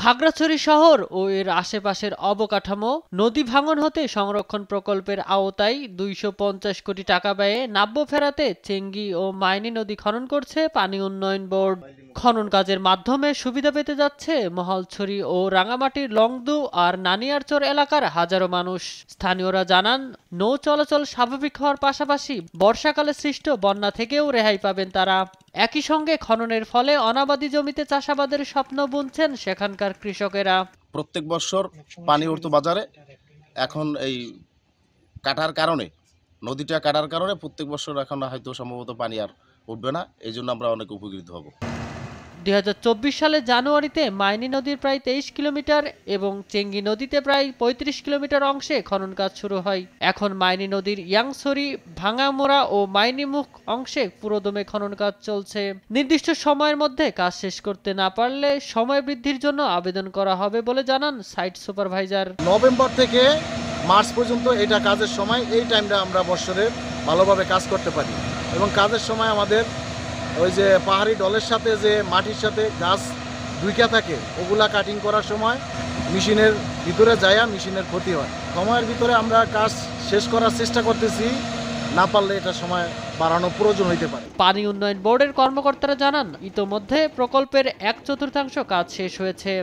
খাগড়াছড়ি শহর ও এর আশেপাশের অবকাঠামো নদী ভাঙন হতে সংরক্ষণ প্রকল্পের আওতায় ২৫০ কোটি টাকা ব্যয়ে নাব্য ফেরাতে চেঙ্গি ও মাইনী নদী খনন করছে পানি উন্নয়ন বোর্ড। খনন কাজের মাধ্যমে সুবিধা পেতে যাচ্ছে মহালছড়ি ও রাঙামাটির লংদু আর নানিয়ারচর এলাকার হাজারো মানুষ। স্থানীয়রা জানান, নৌ চলাচল স্বাভাবিক হওয়ার পাশাপাশি বর্ষাকালে সৃষ্ট বন্যা থেকেও রেহাই পাবেন তারা। একই সঙ্গে খননের ফলে অনাবাদি জমিতে চাষাবাদের স্বপ্ন বুনছেন সেখানকার কৃষকেরা। প্রত্যেক বছর পানি উঠতো বাজারে, এখন এই কাটার কারণে, নদীটা কাটার কারণে প্রত্যেক বছর এখন হয়তো সম্ভবত পানি আর উঠবে না। এই জন্য আমরা অনেক উপকৃত হব। ২০২৪ সালের জানুয়ারিতে মাইনী নদীর প্রায় ২৩ কিলোমিটার এবং চেঙ্গি নদীতে প্রায় ৩৫ কিলোমিটার অংশে খনন কাজ শুরু হয়। এখন মাইনী নদীর ইয়াংছড়ি, ভাঙামোড়া ও মাইনীমুখ অংশে পুরোদমে খনন কাজ চলছে। নির্দিষ্ট সময়ের মধ্যে কাজ শেষ করতে না পারলে সময় বৃদ্ধির জন্য আবেদন করা হবে বলে জানান সাইট সুপারভাইজার। নভেম্বর থেকে মার্চ পর্যন্ত এটা কাজের সময়, এই টাইমটা আমরা বছরের ভালোভাবে কাজ করতে পারি। এবং কাজের সময় আমাদের ওই যে পাহাড়ি ডলের সাথে যে মাটির সাথে গাছ ঢুইকা থাকে, ওগুলা কাটিং করার সময় মেশিনের ভিতরে যায়া মেশিনের ক্ষতি হয়। সময়ের ভিতরে আমরা কাজ শেষ করার চেষ্টা করতেছি, না পারলে এটা সময় বাড়ানো প্রয়োজন হইতে পারে। পানি উন্নয়ন বোর্ডের কর্মকর্তারা জানান, ইতোমধ্যে প্রকল্পের ১/৪ কাজ শেষ হয়েছে।